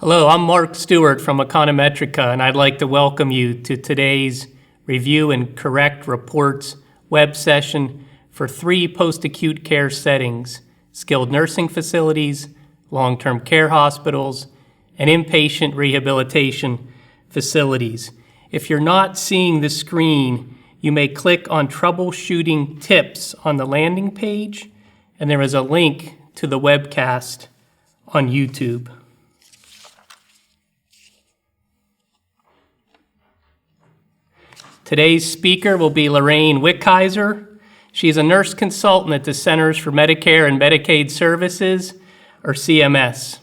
Hello, I'm Mark Stewart from Econometrica, and I'd like to welcome you to today's Review and Correct Reports web session for 3 post-acute care settings: skilled nursing facilities, long-term care hospitals, and inpatient rehabilitation facilities. If you're not seeing the screen, you may click on Troubleshooting Tips on the landing page, and there is a link to the webcast on YouTube. Today's speaker will be Lorraine Wickheiser. She's a nurse consultant at the Centers for Medicare and Medicaid Services, or CMS.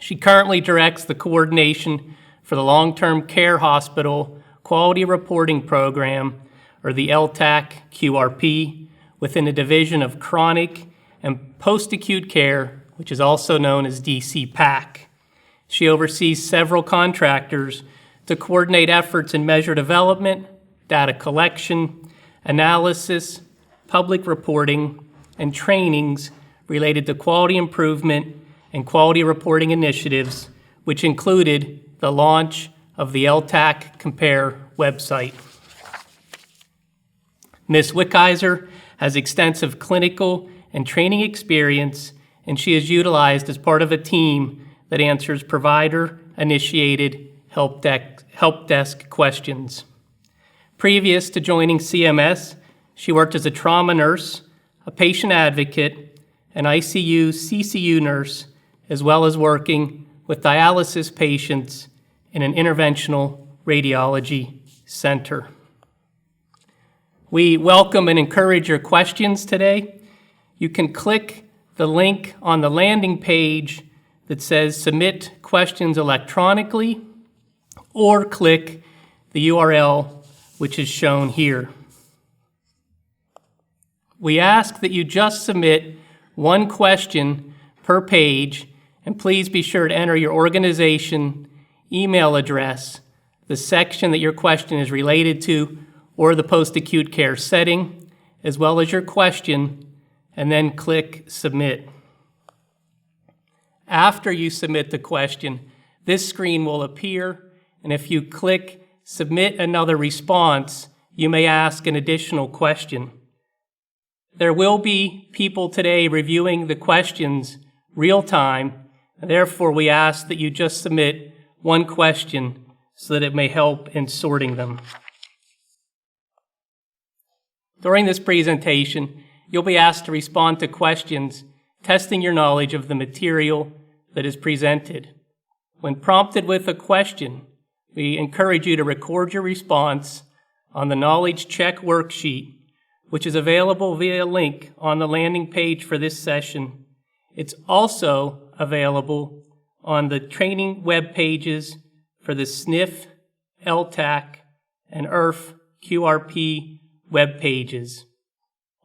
She currently directs the coordination for the Long-Term Care Hospital Quality Reporting Program, or the LTAC QRP, within the Division of Chronic and Post-Acute Care, which is also known as DCPAC. She oversees several contractors to coordinate efforts in measure development, data collection, analysis, public reporting, and trainings related to quality improvement and quality reporting initiatives, which included the launch of the LTAC Compare website. Ms. Wickheiser has extensive clinical and training experience, and she is utilized as part of a team that answers provider-initiated help desk questions. Previous to joining CMS, she worked as a trauma nurse, a patient advocate, an ICU, CCU nurse, as well as working with dialysis patients in an interventional radiology center. We welcome and encourage your questions today. You can click the link on the landing page that says Submit Questions Electronically, or click the URL which is shown here. We ask that you just submit one question per page, and please be sure to enter your organization, email address, the section that your question is related to, or the post-acute care setting, as well as your question, and then click Submit. After you submit the question, this screen will appear, and if you click Submit Another Response, you may ask an additional question. There will be people today reviewing the questions real time, and therefore we ask that you just submit one question so that it may help in sorting them. During this presentation, you'll be asked to respond to questions testing your knowledge of the material that is presented. When prompted with a question, we encourage you to record your response on the Knowledge Check worksheet, which is available via a link on the landing page for this session. It's also available on the training web pages for the SNF, LTAC, and IRF QRP web pages.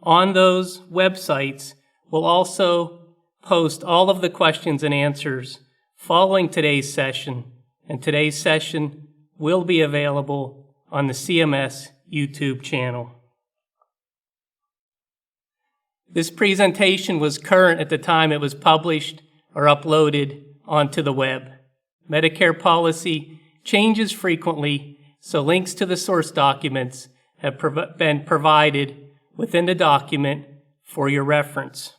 On those websites, we'll also post all of the questions and answers following today's session, and today's session will be available on the CMS YouTube channel. This presentation was current at the time it was published or uploaded onto the web. Medicare policy changes frequently, so links to the source documents have been provided within the document for your reference.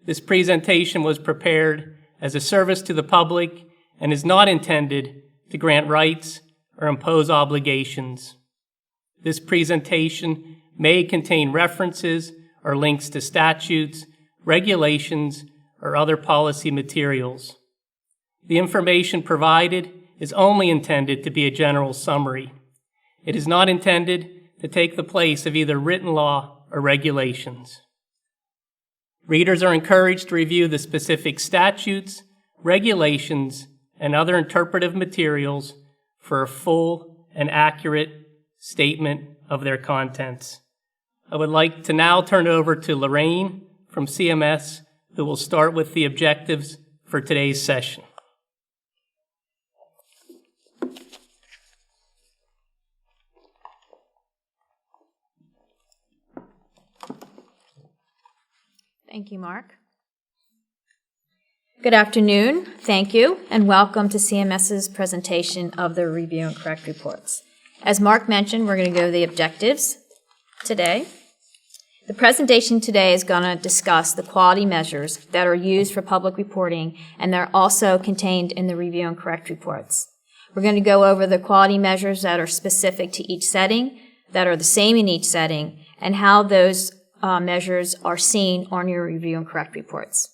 This presentation was prepared as a service to the public and is not intended to grant rights or impose obligations. This presentation may contain references or links to statutes, regulations, or other policy materials. The information provided is only intended to be a general summary. It is not intended to take the place of either written law or regulations. Readers are encouraged to review the specific statutes, regulations, and other interpretive materials for a full and accurate statement of their contents. I would like to now turn over to Lorraine from CMS, who will start with the objectives for today's session. Thank you, Mark. Good afternoon, thank you, and welcome to CMS's presentation of the Review and Correct reports. As Mark mentioned, we're going to go over the objectives today. The presentation today is going to discuss the quality measures that are used for public reporting, and they're also contained in the Review and Correct reports. We're going to go over the quality measures that are specific to each setting, that are the same in each setting, and how those measures are seen on your Review and Correct reports.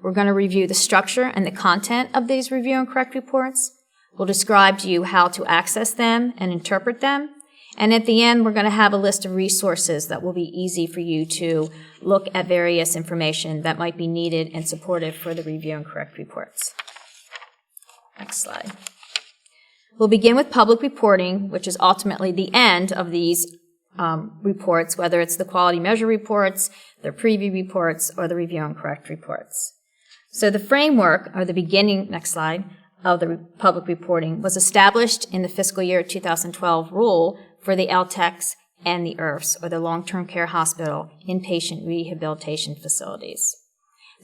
We're going to review the structure and the content of these Review and Correct reports. We'll describe to you how to access them and interpret them. And at the end, we're going to have a list of resources that will be easy for you to look at various information that might be needed and supportive for the Review and Correct reports. Next slide. We'll begin with public reporting, which is ultimately the end of these reports, whether it's the quality measure reports, the preview reports, or the Review and Correct reports. So the framework, or the beginning, next slide, of the public reporting was established in the fiscal year 2012 rule for the LTACs and the IRFs, or the long-term care hospital inpatient rehabilitation facilities.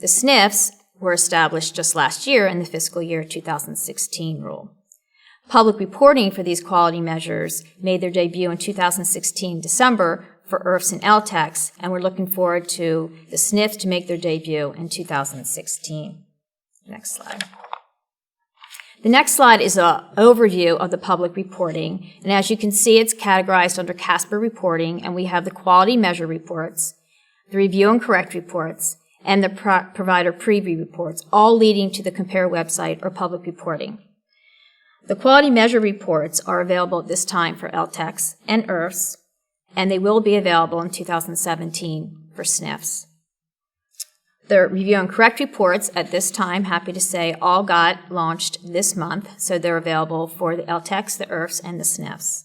The SNFs were established just last year in the fiscal year 2016 rule. Public reporting for these quality measures made their debut in 2016 December for IRFs and LTACs, and we're looking forward to the SNFs to make their debut in 2016. Next slide. The next slide is an overview of the public reporting, and as you can see, it's categorized under CASPR reporting, and we have the quality measure reports, the Review and Correct reports, and the provider preview reports, all leading to the Compare website or public reporting. The quality measure reports are available at this time for LTACs and IRFs, and they will be available in 2017 for SNFs. The Review and Correct reports at this time, happy to say, all got launched this month, so they're available for the LTACs, the IRFs, and the SNFs.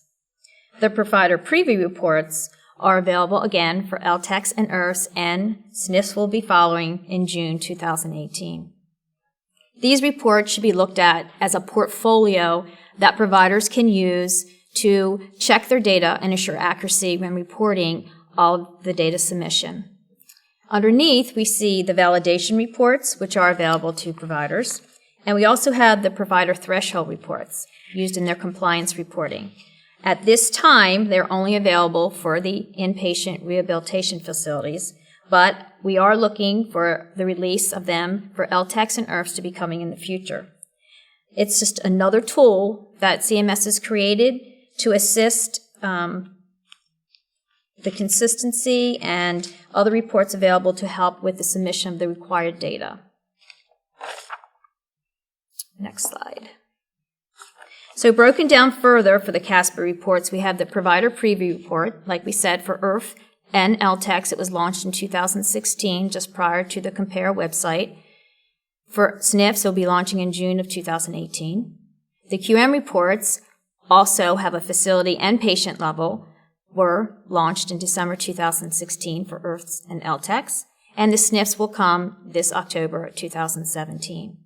The provider preview reports are available again for LTACs and IRFs, and SNFs will be following in June 2018. These reports should be looked at as a portfolio that providers can use to check their data and ensure accuracy when reporting all the data submission. Underneath, we see the validation reports, which are available to providers, and we also have the provider threshold reports used in their compliance reporting. At this time, they're only available for the inpatient rehabilitation facilities, but we are looking for the release of them for LTACs and IRFs to be coming in the future. It's just another tool that CMS has created to assist the consistency and other reports available to help with the submission of the required data. Next slide. So broken down further for the CASPR reports, we have the provider preview report. Like we said, for IRF and LTACs, it was launched in 2016, just prior to the Compare website. For SNFs, it will be launching in June of 2018. The QM reports also have a facility and patient level, were launched in December 2016 for IRFs and LTACs, and the SNFs will come this October 2017.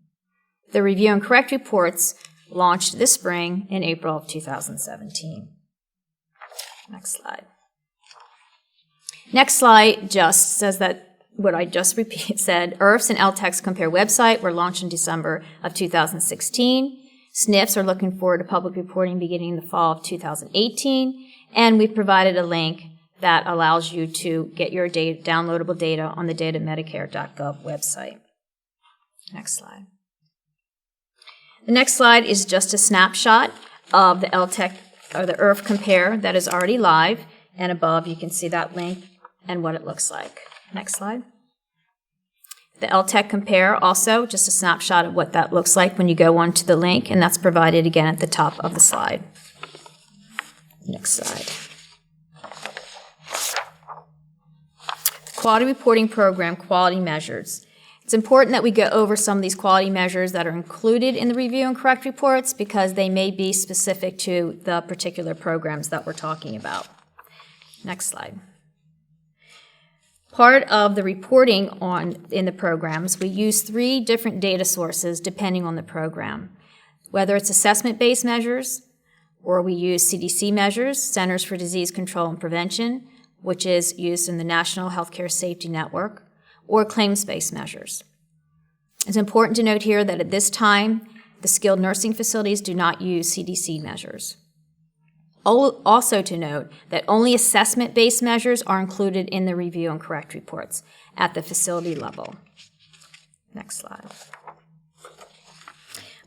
The Review and Correct reports launched this spring in April of 2017. Next slide. Next slide just says that what I just said, IRFs and LTACs Compare website were launched in December of 2016. SNFs are looking forward to public reporting beginning in the fall of 2018, and we've provided a link that allows you to get your data, downloadable data on the datamedicare.gov website. Next slide. The next slide is just a snapshot of the LTAC or the IRF Compare that is already live, and above you can see that link and what it looks like. Next slide. The LTAC Compare also, just a snapshot of what that looks like when you go onto the link, and that's provided again at the top of the slide. Next slide. Quality reporting program, quality measures. It's important that we go over some of these quality measures that are included in the Review and Correct reports because they may be specific to the particular programs that we're talking about. Next slide. Part of the reporting in the programs, we use 3 different data sources depending on the program. Whether it's assessment-based measures, or we use CDC measures, Centers for Disease Control and Prevention, which is used in the National Healthcare Safety Network, or claims-based measures. It's important to note here that at this time, the skilled nursing facilities do not use CDC measures. Also to note that only assessment-based measures are included in the review and correct reports at the facility level. Next slide.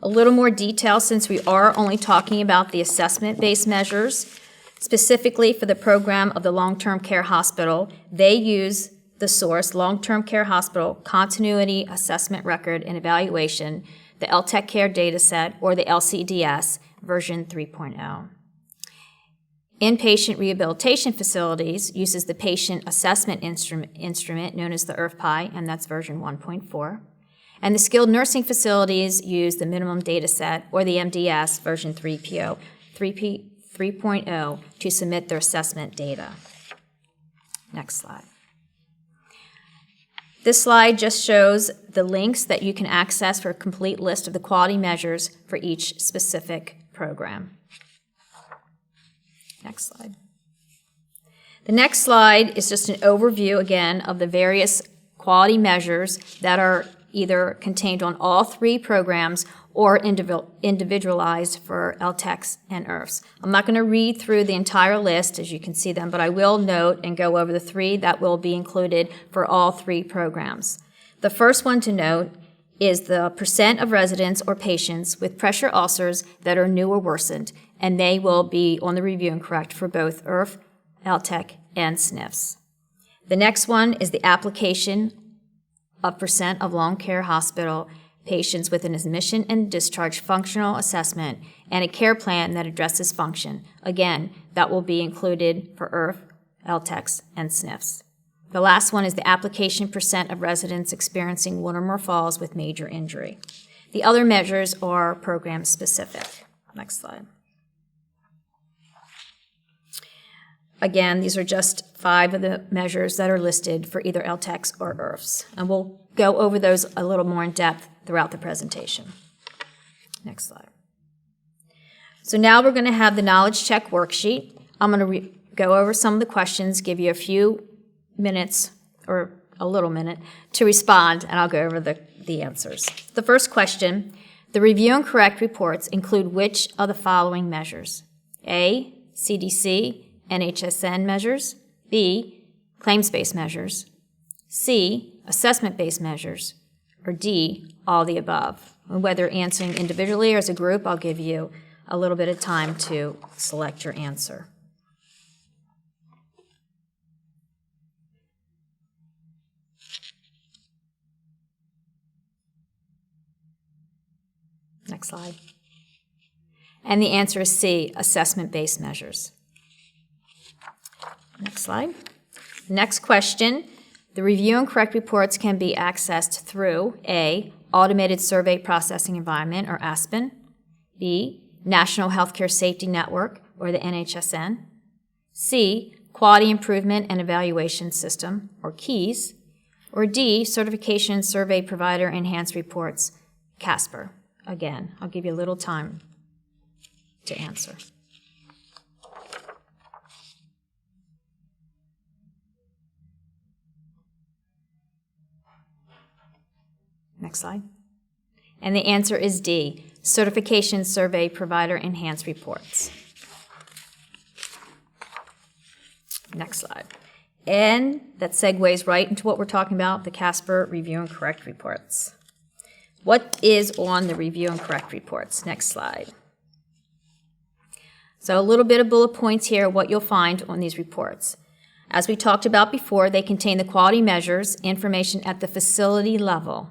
A little more detail, since we are only talking about the assessment-based measures. Specifically for the program of the long-term care hospital, they use the source, long-term care hospital continuity assessment record and evaluation, the LTEC care dataset, or the LCDS version 3.0. Inpatient Rehabilitation Facilities uses the patient assessment instrument known as the IRF-PI, and that's version 1.4. And the skilled nursing facilities use the minimum dataset, or the MDS version 3.0 to submit their assessment data. Next slide. This slide just shows the links that you can access for a complete list of the quality measures for each specific program. Next slide. The next slide is just an overview, again, of the various quality measures that are either contained on all three programs or individualized for LTECs and IRFs. I'm not going to read through the entire list as you can see them, but I will note and go over the three that will be included for all three programs. The first one to note is the percent of residents or patients with pressure ulcers that are new or worsened, and they will be on the review and correct for both IRF, LTEC, and SNFs. The next one is the application of percent of long care hospital patients with an admission and discharge functional assessment and a care plan that addresses function. Again, that will be included for IRF, LTECs, and SNFs. The last one is the application percent of residents experiencing one or more falls with major injury. The other measures are program specific. Next slide. Again, these are just 5 of the measures that are listed for either LTECs or IRFs, and we'll go over those a little more in depth throughout the presentation. Next slide. So now we're going to have the knowledge check worksheet. I'm going to go over some of the questions, give you a few minutes or a little minute to respond, and I'll go over the answers. The first question, the review and correct reports include which of the following measures? A, CDC, NHSN measures, B, claims-based measures, C, assessment-based measures, or D, all the above. And whether answering individually or as a group, I'll give you a little bit of time to select your answer. Next slide. And the answer is C, assessment-based measures. Next slide. Next question. The review and correct reports can be accessed through A, Automated Survey Processing Environment, or ASPEN, B, National Healthcare Safety Network, or the NHSN, C, Quality Improvement and Evaluation System, or KEYS, or D, Certification Survey Provider Enhanced Reports, CASPR. Again, I'll give you a little time to answer. Next slide. And the answer is D, Certification Survey Provider Enhanced Reports. Next slide. And that segues right into what we're talking about, the CASPR Review and Correct Reports. What is on the Review and Correct Reports? Next slide. So a little bit of bullet points here, what you'll find on these reports. As we talked about before, they contain the quality measures, information at the facility level.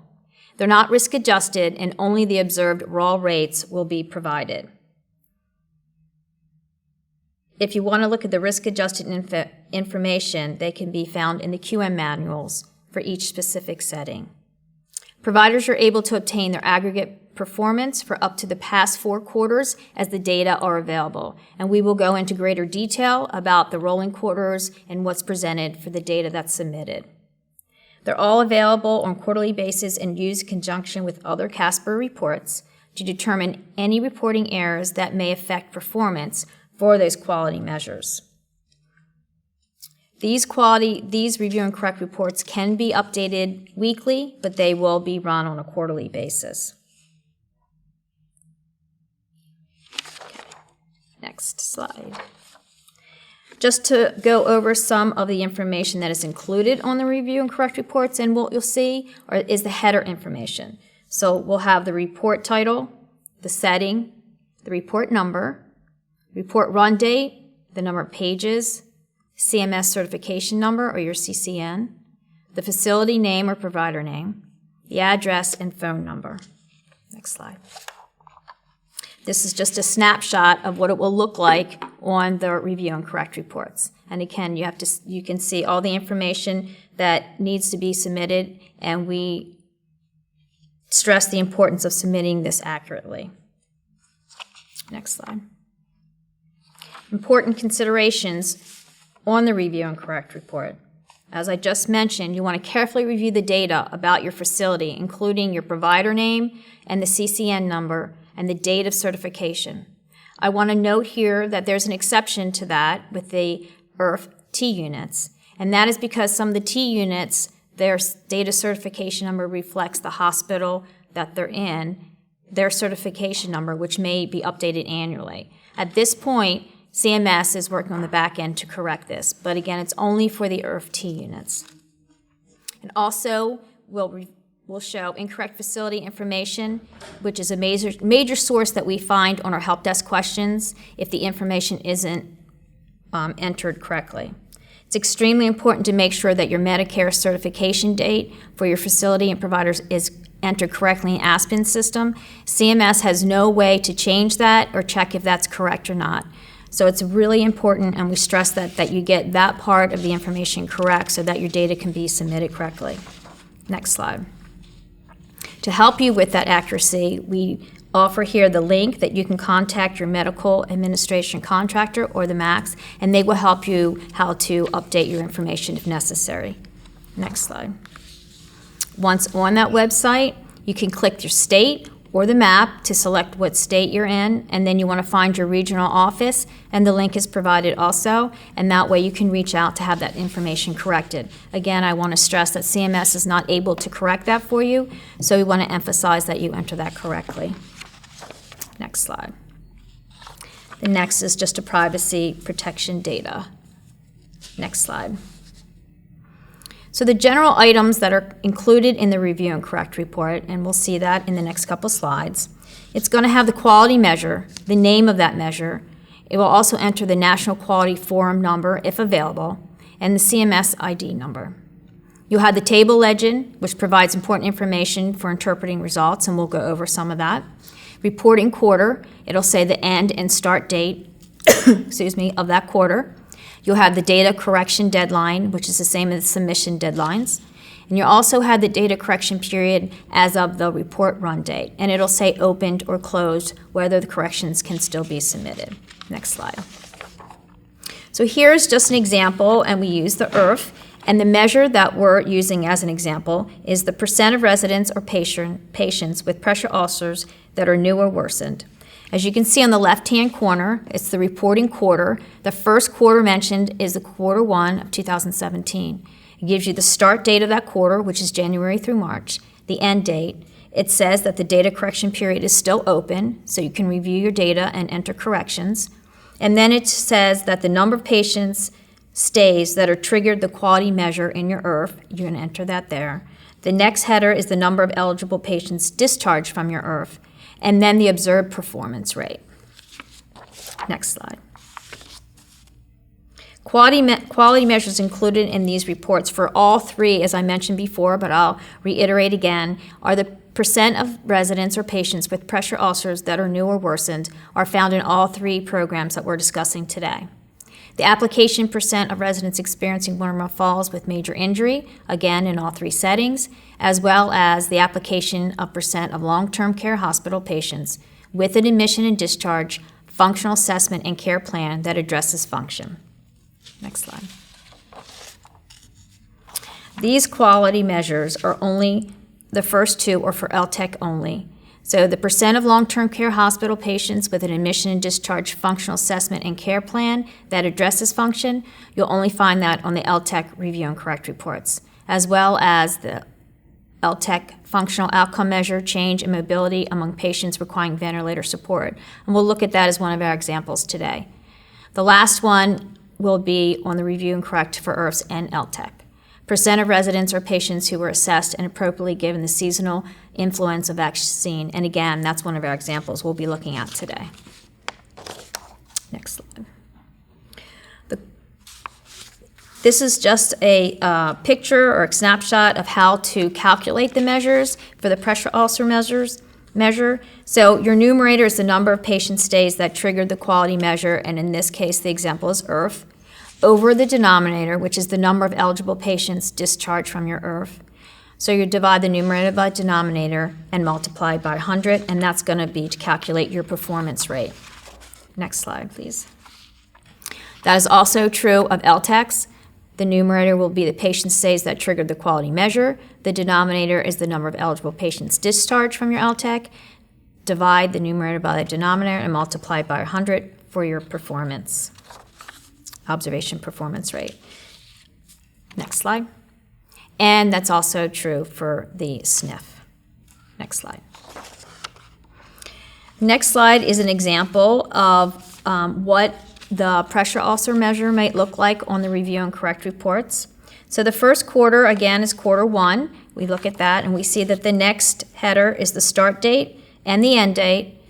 They're not risk adjusted, and only the observed raw rates will be provided. If you want to look at the risk adjusted information, they can be found in the QM manuals for each specific setting. Providers are able to obtain their aggregate performance for up to the past 4 quarters as the data are available, and we will go into greater detail about the rolling quarters and what's presented for the data that's submitted. They're all available on quarterly basis and used in conjunction with other CASPR reports to determine any reporting errors that may affect performance for those quality measures. These review and correct reports can be updated weekly, but they will be run on a quarterly basis. Okay. Next slide. Just to go over some of the information that is included on the review and correct reports, and what you'll see is the header information. So we'll have the report title, the setting, the report number, report run date, the number of pages, CMS certification number or your CCN, the facility name or provider name, the address and phone number. Next slide. This is just a snapshot of what it will look like on the review and correct reports. And again, you can see all the information that needs to be submitted, and we stress the importance of submitting this accurately. Next slide. Important considerations on the review and correct report. As I just mentioned, you want to carefully review the data about your facility, including your provider name and the CCN number and the date of certification. I want to note here that there's an exception to that with the IRF T units, and that is because some of the T units, their date of certification number reflects the hospital that they're in, their certification number, which may be updated annually. At this point, CMS is working on the back end to correct this, but again, it's only for the IRF T units. And also, we'll show incorrect facility information, which is a major source that we find on our help desk questions if the information isn't entered correctly. It's extremely important to make sure that your Medicare certification date for your facility and providers is entered correctly in Aspen's system. CMS has no way to change that or check if that's correct or not. So it's really important, and we stress that you get that part of the information correct so that your data can be submitted correctly. Next slide. To help you with that accuracy, we offer here the link that you can contact your medical administration contractor or the MACs, and they will help you how to update your information if necessary. Next slide. Once on that website, you can click your state or the map to select what state you're in, and then you want to find your regional office, and the link is provided also, and that way you can reach out to have that information corrected. Again, I want to stress that CMS is not able to correct that for you, so we want to emphasize that you enter that correctly. Next slide. The next is just a privacy protection data. Next slide. So the general items that are included in the review and correct report, and we'll see that in the next couple slides, it's going to have the quality measure, the name of that measure. It will also enter the National Quality Forum number, if available, and the CMS ID number. You'll have the table legend, which provides important information for interpreting results, and we'll go over some of that. Reporting quarter, it'll say the end and start date of that quarter. You'll have the data correction deadline, which is the same as submission deadlines. And you'll also have the data correction period as of the report run date. And it'll say opened or closed, whether the corrections can still be submitted. Next slide. So here's just an example, and we use the IRF. And the measure that we're using as an example is the percent of residents or patients with pressure ulcers that are new or worsened. As you can see on the left-hand corner, it's the reporting quarter. The first quarter mentioned is the Q1 of 2017. It gives you the start date of that quarter, which is January through March, the end date. It says that the data correction period is still open, so you can review your data and enter corrections. And then it says that the number of patients stays that are triggered the quality measure in your IRF. You're going to enter that there. The next header is the number of eligible patients discharged from your IRF, and then the observed performance rate. Next slide. Quality measures included in these reports for all three, as I mentioned before, but I'll reiterate again, are the percent of residents or patients with pressure ulcers that are new or worsened are found in all three programs that we're discussing today. The application percent of residents experiencing one or more falls with major injury, again in all three settings, as well as the application of percent of long-term care hospital patients with an admission and discharge functional assessment and care plan that addresses function. Next slide. These quality measures are only the first two, or for LTEC only. So the percent of long-term care hospital patients with an admission and discharge functional assessment and care plan that addresses function, you'll only find that on the LTEC review and correct reports, as well as the LTEC functional outcome measure, change in mobility among patients requiring ventilator support. And we'll look at that as one of our examples today. The last one will be on the review and correct for IRFs and LTEC. Percent of residents or patients who were assessed and appropriately given the seasonal influenza vaccine. And again, that's one of our examples we'll be looking at today. Next slide. This is just a picture or a snapshot of how to calculate the measures for the pressure ulcer measure. So your numerator is the number of patient stays that triggered the quality measure, and in this case, the example is IRF, over the denominator, which is the number of eligible patients discharged from your IRF. So you divide the numerator by denominator and multiply by 100, and that's going to be to calculate your performance rate. Next slide, please. That is also true of LTECs. The numerator will be the patient stays that triggered the quality measure. The denominator is the number of eligible patients discharged from your LTEC. Divide the numerator by the denominator and multiply by 100 for your performance, observation performance rate. Next slide. And that's also true for the sniff. Next slide. Next slide is an example of what the pressure ulcer measure might look like on the review and correct reports. So the first quarter, again, is quarter one. We look at that and we see that the next header is the start date and the end date,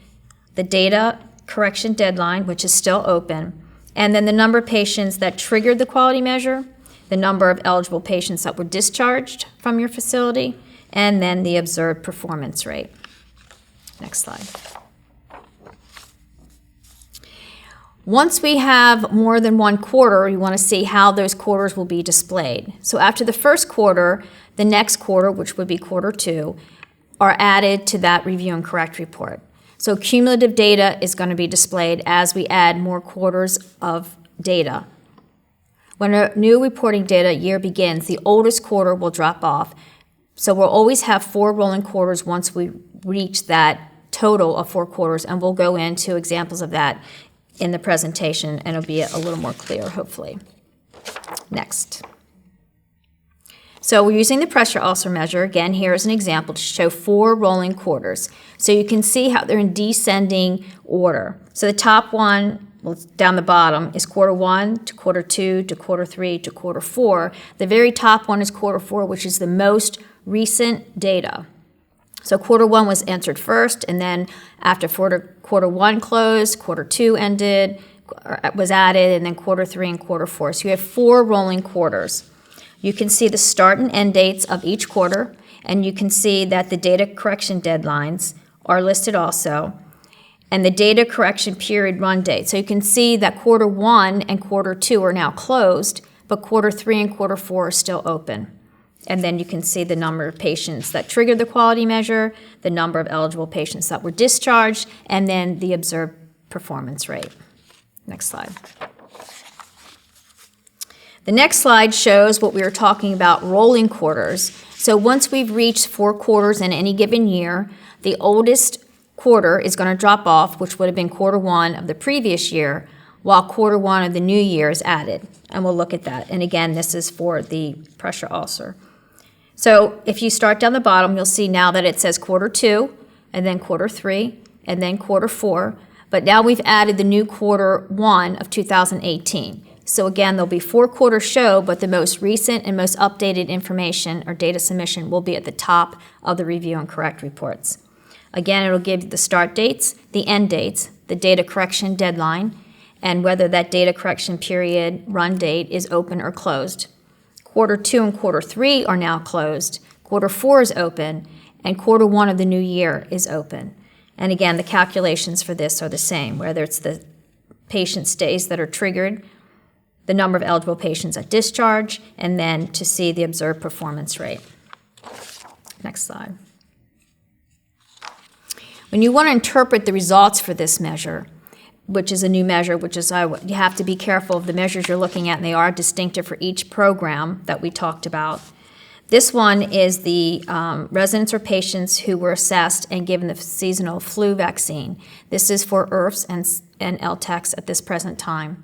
the data correction deadline, which is still open, and then the number of patients that triggered the quality measure, the number of eligible patients that were discharged from your facility, and then the observed performance rate. Next slide. Once we have more than one quarter, you want to see how those quarters will be displayed. So after the first quarter, the next quarter, which would be quarter two, are added to that review and correct report. So cumulative data is going to be displayed as we add more quarters of data. When a new reporting data year begins, the oldest quarter will drop off. So we'll always have 4 rolling quarters once we reach that total of 4 quarters, and we'll go into examples of that in the presentation, and it'll be a little more clear, hopefully. Next. So we're using the pressure ulcer measure. Again, here is an example to show 4 rolling quarters. So you can see how they're in descending order. So the top one, well, down the bottom, is quarter 1 to quarter 2 to quarter 3 to quarter 4. The very top one is quarter 4, which is the most recent data. So quarter 1 was entered first, and then after quarter 1 closed, quarter 2 ended, was added, and then quarter 3 and quarter 4. So you have 4 rolling quarters. You can see the start and end dates of each quarter, and you can see that the data correction deadlines are listed also, and the data correction period run date. So you can see that quarter 1 and quarter 2 are now closed, but quarter 3 and quarter 4 are still open. And then you can see the number of patients that triggered the quality measure, the number of eligible patients that were discharged, and then the observed performance rate. Next slide. The next slide shows what we were talking about, rolling quarters. So once we've reached 4 quarters in any given year, the oldest quarter is going to drop off, which would have been quarter 1 of the previous year, while quarter 1 of the new year is added. And we'll look at that. And again, this is for the pressure ulcer. So if you start down the bottom, you'll see now that it says quarter 2, and then quarter 3, and then quarter 4. But now we've added the new quarter 1 of 2018. So again, there'll be 4 quarters show, but the most recent and most updated information or data submission will be at the top of the review and correct reports. Again, it'll give you the start dates, the end dates, the data correction deadline, and whether that data correction period run date is open or closed. Quarter 2 and quarter 3 are now closed. Quarter 4 is open, and quarter 1 of the new year is open. And again, the calculations for this are the same, whether it's the patient stays that are triggered, the number of eligible patients at discharge, and then to see the observed performance rate. Next slide. When you want to interpret the results for this measure, which is a new measure, you have to be careful of the measures you're looking at, and they are distinctive for each program that we talked about. This one is the residents or patients who were assessed and given the seasonal flu vaccine. This is for IRFs and LTACs at this present time.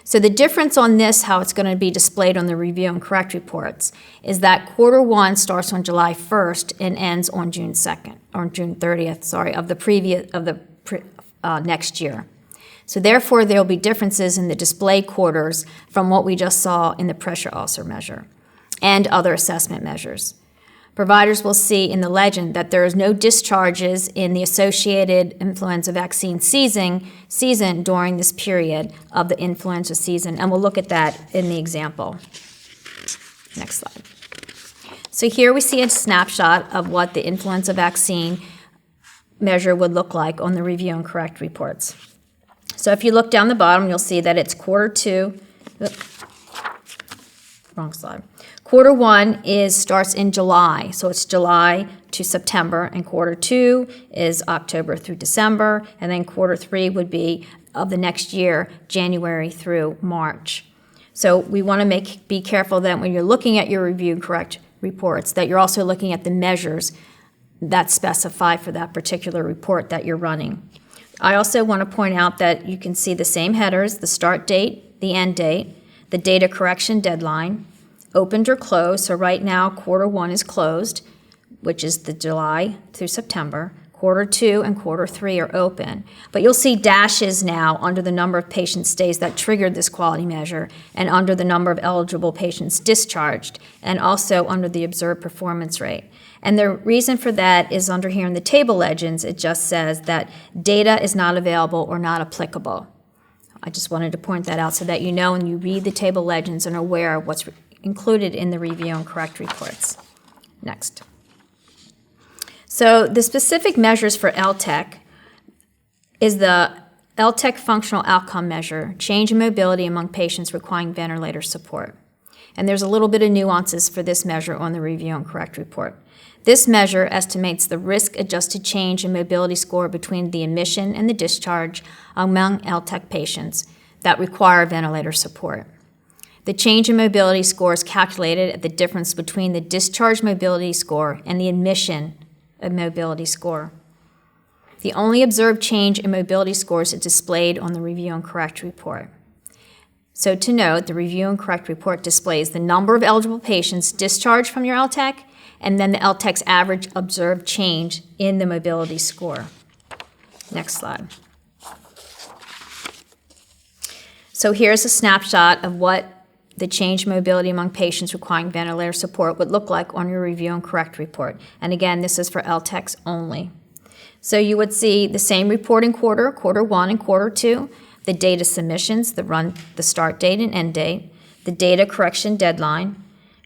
So the difference on this, how it's going to be displayed on the review and correct reports, is that quarter one starts on July 1st and ends on June 2nd, or June 30th, sorry, of the next year. So therefore, there will be differences in the display quarters from what we just saw in the pressure ulcer measure and other assessment measures. Providers will see in the legend that there is no discharges in the associated influenza vaccine season during this period of the influenza season, and we'll look at that in the example. Next slide. So here we see a snapshot of what the influenza vaccine measure would look like on the review and correct reports. So if you look down the bottom, you'll see that it's quarter two. Wrong slide. Quarter one starts in July, so it's July to September, and quarter two is October through December, and then quarter three would be of the next year, January through March. So we want to be careful that when you're looking at your review and correct reports, that you're also looking at the measures that specify for that particular report that you're running. I also want to point out that you can see the same headers, the start date, the end date, the data correction deadline, opened or closed. So right now, quarter one is closed, which is the July through September. Quarter two and quarter three are open. But you'll see dashes now under the number of patient stays that triggered this quality measure, and under the number of eligible patients discharged, and also under the observed performance rate. And the reason for that is under here in the table legends, it just says that data is not available or not applicable. I just wanted to point that out so that you know when you read the table legends and are aware of what's included in the review and correct reports. Next. So the specific measures for LTEC is the LTEC functional outcome measure, change in mobility among patients requiring ventilator support. And there's a little bit of nuances for this measure on the review and correct report. This measure estimates the risk-adjusted change in mobility score between the admission and the discharge among LTEC patients that require ventilator support. The change in mobility score is calculated at the difference between the discharge mobility score and the admission mobility score. The only observed change in mobility scores is displayed on the review and correct report. So to note, the review and correct report displays the number of eligible patients discharged from your LTEC, and then the LTEC's average observed change in the mobility score. Next slide. So here's a snapshot of what the change in mobility among patients requiring ventilator support would look like on your review and correct report. And again, this is for LTECs only. So you would see the same reporting quarter, quarter one and quarter two, the data submissions, the start date and end date, the data correction deadline,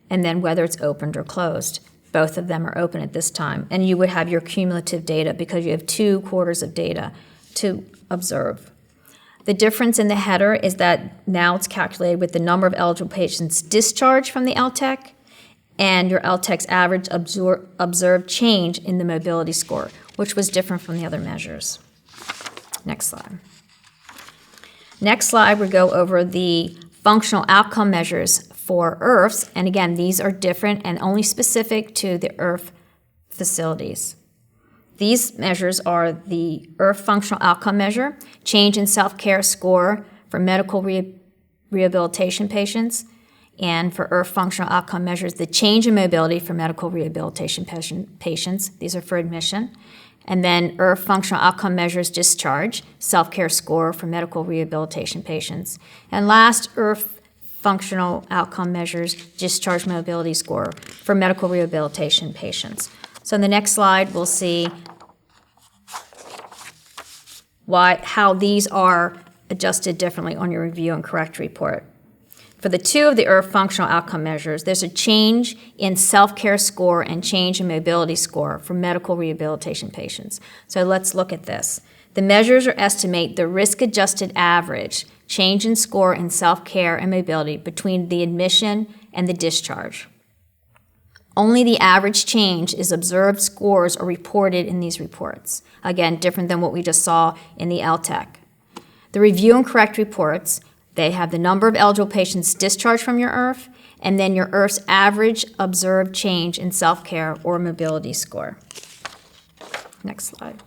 and then whether it's opened or closed. Both of them are open at this time. And you would have your cumulative data because you have 2 quarters of data to observe. The difference in the header is that now it's calculated with the number of eligible patients discharged from the LTEC and your LTEC's average observed change in the mobility score, which was different from the other measures. Next slide. Next slide, we go over the functional outcome measures for IRFs, and again, these are different and only specific to the IRF facilities. These measures are the IRF functional outcome measure, change in self-care score for medical rehabilitation patients, and for IRF functional outcome measures, the change in mobility for medical rehabilitation patients. These are for admission. And then IRF functional outcome measures discharge, self-care score for medical rehabilitation patients. And last, IRF functional outcome measures discharge mobility score for medical rehabilitation patients. So in the next slide, we'll see how these are adjusted differently on your review and correct report. For the 2 of the IRF functional outcome measures, there's a change in self-care score and change in mobility score for medical rehabilitation patients. So let's look at this. The measures estimate the risk-adjusted average change in score in self-care and mobility between the admission and the discharge. Only the average change is observed scores are reported in these reports. Again, different than what we just saw in the LTEC. The review and correct reports, they have the number of eligible patients discharged from your IRF and then your IRF's average observed change in self-care or mobility score. Next slide.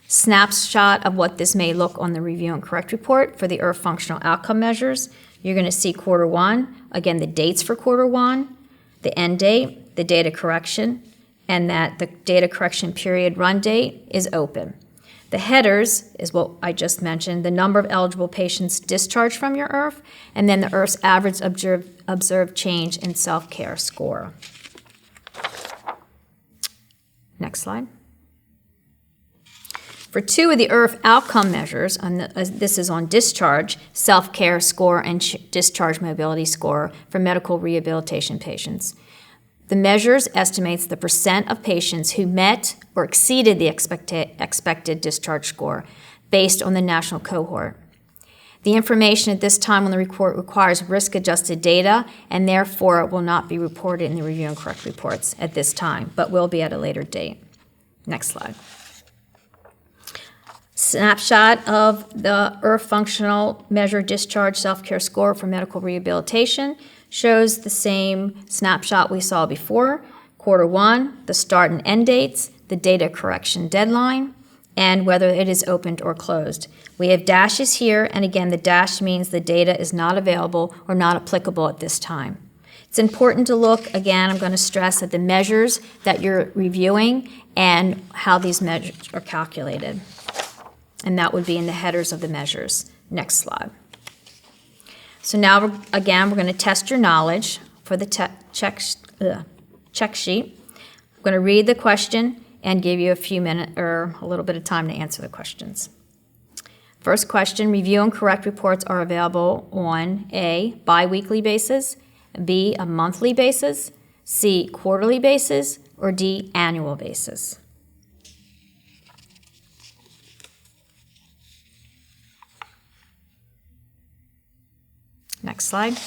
Snapshot of what this may look on the review and correct report for the IRF functional outcome measures. You're going to see quarter one, again, the dates for quarter one, the end date, the data correction, and that the data correction period run date is open. The headers is what I just mentioned, the number of eligible patients discharged from your IRF, and then the IRF's average observed change in self-care score. Next slide. For two of the IRF outcome measures, this is on discharge, self-care score, and discharge mobility score for medical rehabilitation patients. The measures estimates the percent of patients who met or exceeded the expected discharge score based on the national cohort. The information at this time on the report requires risk-adjusted data, and therefore it will not be reported in the review and correct reports at this time, but will be at a later date. Next slide. Snapshot of the IRF functional measure discharge self-care score for medical rehabilitation shows the same snapshot we saw before. Quarter one, the start and end dates, the data correction deadline, and whether it is opened or closed. We have dashes here, and again, the dash means the data is not available or not applicable at this time. It's important to look, again, I'm going to stress at the measures that you're reviewing and how these measures are calculated. And that would be in the headers of the measures. Next slide. So now, again, we're going to test your knowledge for the check sheet. I'm going to read the question and give you a few minutes or a little bit of time to answer the questions. First question, review and correct reports are available on A, bi-weekly basis, B, a monthly basis, C, quarterly basis, or D, annual basis. Next slide.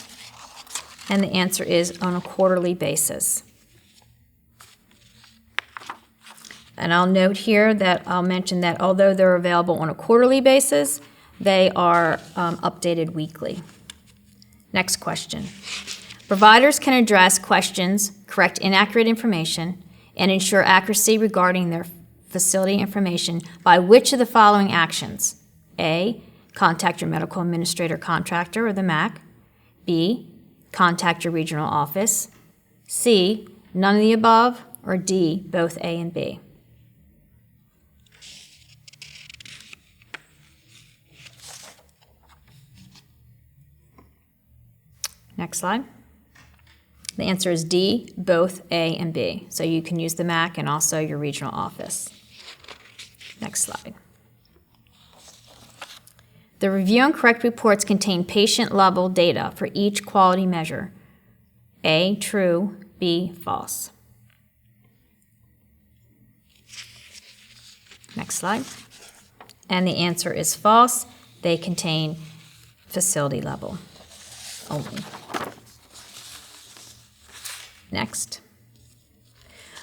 And the answer is on a quarterly basis. And I'll note here that I'll mention that although they're available on a quarterly basis, they are updated weekly. Next question. Providers can address questions, correct inaccurate information, and ensure accuracy regarding their facility information by which of the following actions? A, contact your medical administrator contractor or the MAC. B, contact your regional office. C, none of the above. Or D, both A and B. Next slide. The answer is D, both A and B. So you can use the MAC and also your regional office. Next slide. The review and correct reports contain patient-level data for each quality measure. A, true, B, false. Next slide. And the answer is false. They contain facility level only. Next.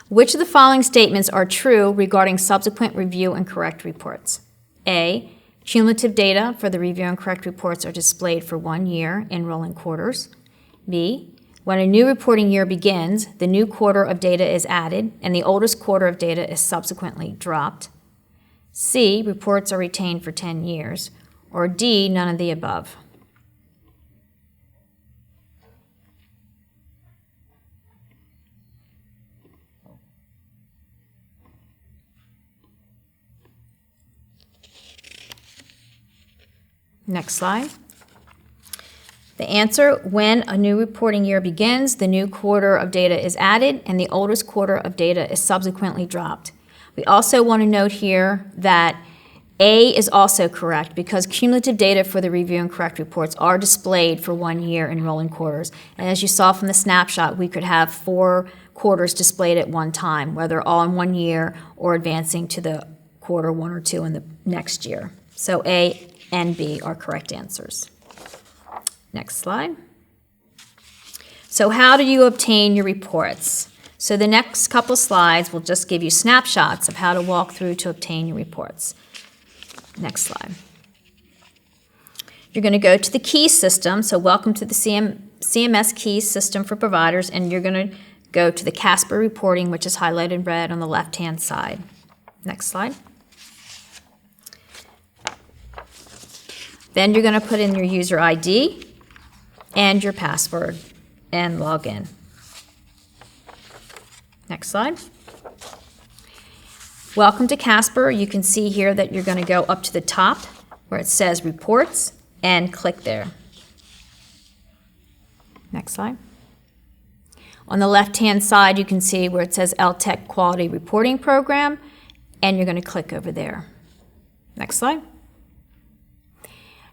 Which of the following statements are true regarding subsequent review and correct reports? A, cumulative data for the review and correct reports are displayed for 1 year in rolling quarters. B, when a new reporting year begins, the new quarter of data is added and the oldest quarter of data is subsequently dropped. C, reports are retained for 10 years. Or D, none of the above. Next slide. The answer, when a new reporting year begins, the new quarter of data is added and the oldest quarter of data is subsequently dropped. We also want to note here that A is also correct because cumulative data for the review and correct reports are displayed for 1 year in rolling quarters. And as you saw from the snapshot, we could have 4 quarters displayed at one time, whether all in 1 year or advancing to the quarter 1 or 2 in the next year. So A and B are correct answers. Next slide. So how do you obtain your reports? So the next couple slides will just give you snapshots of how to walk through to obtain your reports. Next slide. You're going to go to the key system. So welcome to the CMS key system for providers, and you're going to go to the Casper reporting, which is highlighted in red on the left-hand side. Next slide. Then you're going to put in your user ID and your password and log in. Next slide. Welcome to Casper. You can see here that you're going to go up to the top where it says Reports and click there. Next slide. On the left-hand side, you can see where it says LTEC Quality Reporting Program, and you're going to click over there. Next slide.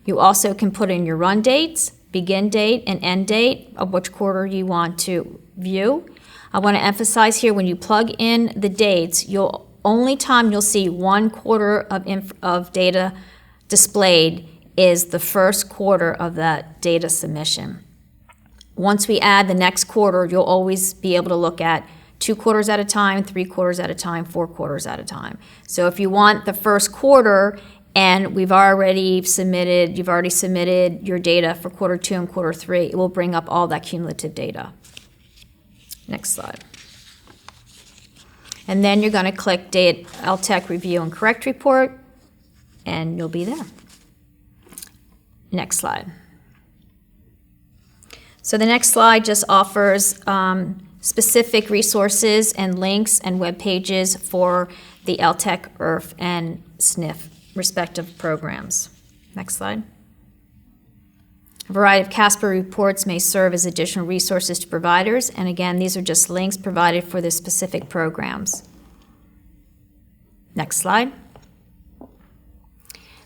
You also can put in your run dates, begin date, and end date of which quarter you want to view. I want to emphasize here, when you plug in the dates, only time you'll see 1 quarter of data displayed is the first quarter of that data submission. Once we add the next quarter, you'll always be able to look at 2 quarters at a time, 3 quarters at a time, 4 quarters at a time. So if you want the first quarter and you've already submitted your data for quarter 2 and quarter 3, it will bring up all that cumulative data. Next slide. And then you're going to click LTEC Review and Correct Report, and you'll be there. Next slide. So the next slide just offers specific resources and links and web pages for the LTEC, IRF, and SNF respective programs. Next slide. A variety of Casper reports may serve as additional resources to providers, and again, these are just links provided for the specific programs. Next slide.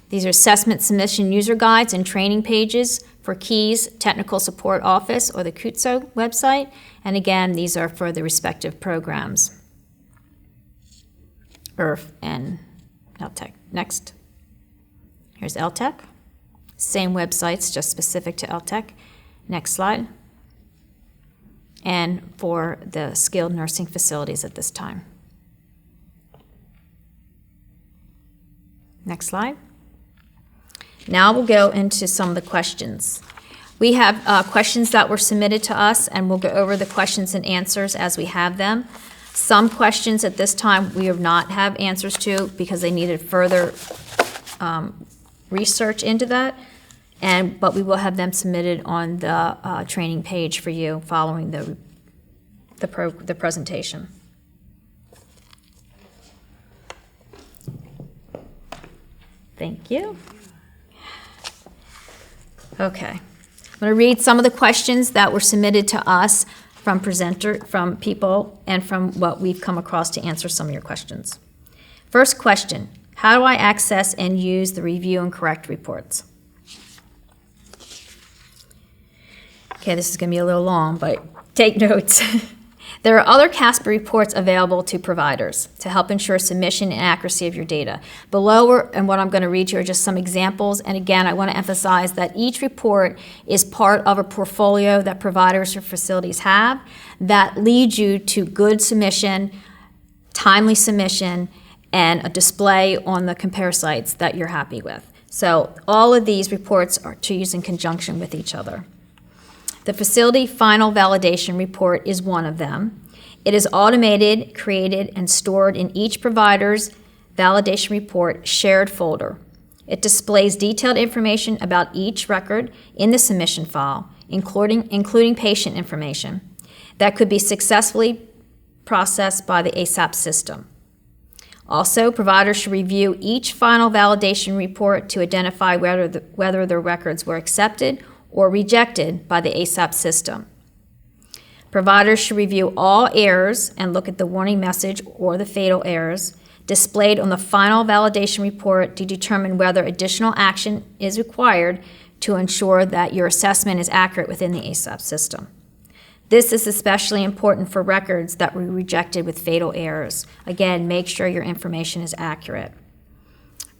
These are assessment submission user guides and training pages for KEYS Technical Support Office or the KUTSO website, and again, these are for the respective programs, IRF and LTEC. Next. Here's LTEC. Same websites, just specific to LTEC. Next slide. And for the skilled nursing facilities at this time. Next slide. Now we'll go into some of the questions. We have questions that were submitted to us, and we'll go over the questions and answers as we have them. Some questions at this time we have not have answers to because they needed further research into that, but we will have them submitted on the training page for you following the presentation. Thank you. Okay. I'm going to read some of the questions that were submitted to us from people, and from what we've come across to answer some of your questions. First question, how do I access and use the review and correct reports? Okay, this is going to be a little long, but take notes. There are other Casper reports available to providers to help ensure submission and accuracy of your data. Below, and what I'm going to read here are just some examples. And again, I want to emphasize that each report is part of a portfolio that providers or facilities have that leads you to good submission, timely submission, and a display on the compare sites that you're happy with. So all of these reports are to use in conjunction with each other. The Facility Final Validation Report is one of them. It is automated, created, and stored in each provider's validation report shared folder. It displays detailed information about each record in the submission file, including patient information, that could be successfully processed by the ASAP system. Also, providers should review each final validation report to identify whether the records were accepted or rejected by the ASAP system. Providers should review all errors and look at the warning message or the fatal errors displayed on the final validation report to determine whether additional action is required to ensure that your assessment is accurate within the ASAP system. This is especially important for records that were rejected with fatal errors. Again, make sure your information is accurate.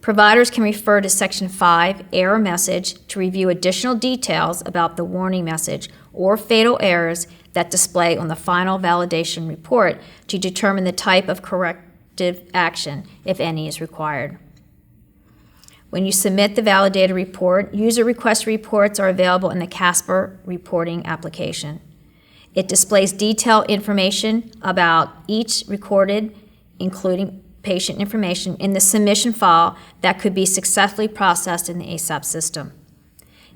Providers can refer to Section 5, Error Message, to review additional details about the warning message or fatal errors that display on the final validation report to determine the type of corrective action, if any, is required. When you submit the validated report, user request reports are available in the Casper reporting application. It displays detailed information about each recorded, including patient information, in the submission file that could be successfully processed in the ASAP system.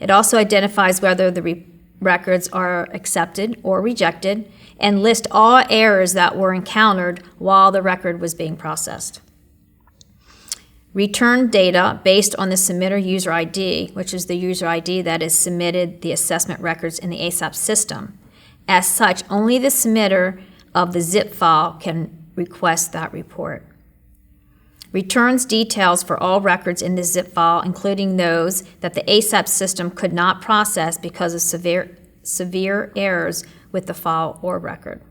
It also identifies whether the records are accepted or rejected and lists all errors that were encountered while the record was being processed. Return data based on the submitter user ID, which is the user ID that has submitted the assessment records in the ASAP system. As such, only the submitter of the zip file can request that report. Returns details for all records in the zip file, including those that the ASAP system could not process because of severe errors with the file or record.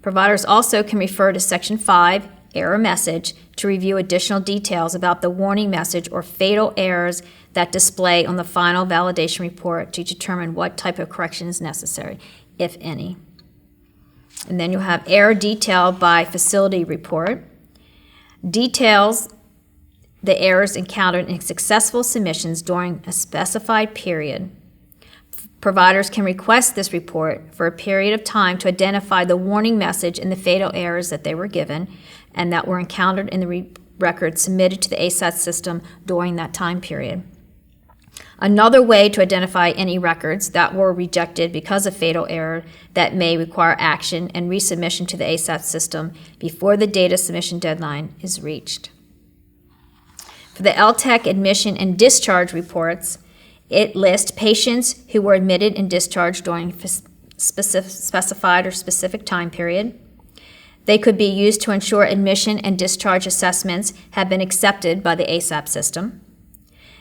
Providers also can refer to Section 5, Error Message, to review additional details about the warning message or fatal errors that display on the final validation report to determine what type of correction is necessary, if any. And then you'll have error detail by facility report. Details the errors encountered in successful submissions during a specified period. Providers can request this report for a period of time to identify the warning message and the fatal errors that they were given and that were encountered in the record submitted to the ASAP system during that time period. Another way to identify any records that were rejected because of fatal error that may require action and resubmission to the ASAP system before the data submission deadline is reached. For the LTAC admission and discharge reports, it lists patients who were admitted and discharged during specified or specific time period. They could be used to ensure admission and discharge assessments have been accepted by the ASAP system.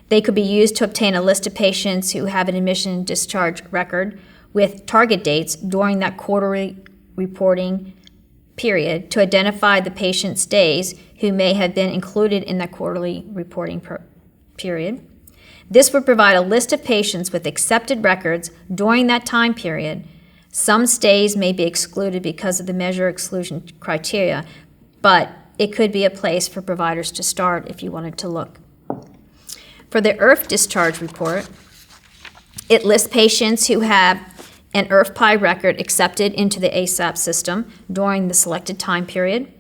They could be used to obtain a list of patients who have an admission and discharge record with target dates during that quarterly reporting period to identify the patient's days who may have been included in that quarterly reporting period. This would provide a list of patients with accepted records during that time period. Some stays may be excluded because of the measure exclusion criteria, but it could be a place for providers to start if you wanted to look. For the IRF discharge report, it lists patients who have an IRF-PI record accepted into the ASAP system during the selected time period.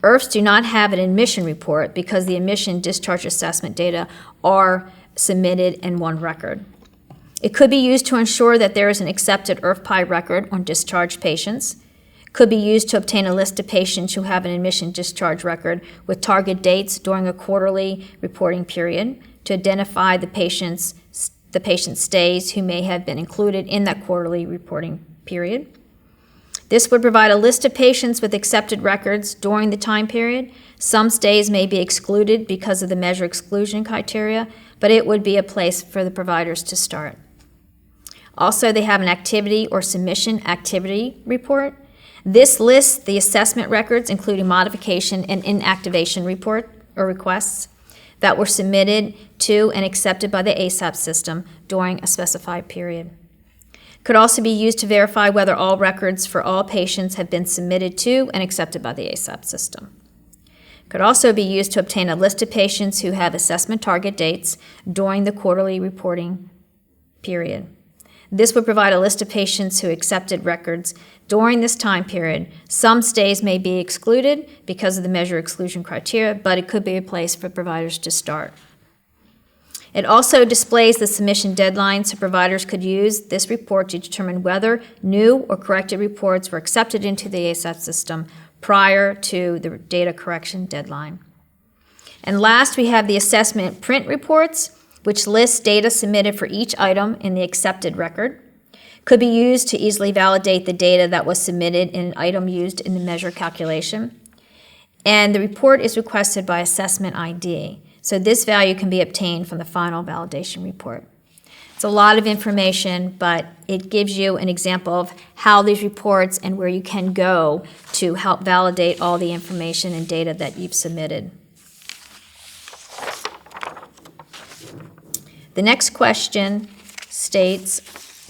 IRFs do not have an admission report because the admission discharge assessment data are submitted in one record. It could be used to ensure that there is an accepted IRF-PI record on discharged patients. Could be used to obtain a list of patients who have an admission discharge record with target dates during a quarterly reporting period to identify the patient's stays who may have been included in that quarterly reporting period. This would provide a list of patients with accepted records during the time period. Some stays may be excluded because of the measure exclusion criteria, but it would be a place for the providers to start. Also, they have an activity or submission activity report. This lists the assessment records, including modification and inactivation report or requests that were submitted to and accepted by the ASAP system during a specified period. Could also be used to verify whether all records for all patients have been submitted to and accepted by the ASAP system. Could also be used to obtain a list of patients who have assessment target dates during the quarterly reporting period. This would provide a list of patients who accepted records during this time period. Some stays may be excluded because of the measure exclusion criteria, but it could be a place for providers to start. It also displays the submission deadline, so providers could use this report to determine whether new or corrected reports were accepted into the ASAP system prior to the data correction deadline. And last, we have the assessment print reports, which lists data submitted for each item in the accepted record. Could be used to easily validate the data that was submitted in an item used in the measure calculation. And the report is requested by assessment ID. So this value can be obtained from the final validation report. It's a lot of information, but it gives you an example of how these reports and where you can go to help validate all the information and data that you've submitted. The next question states,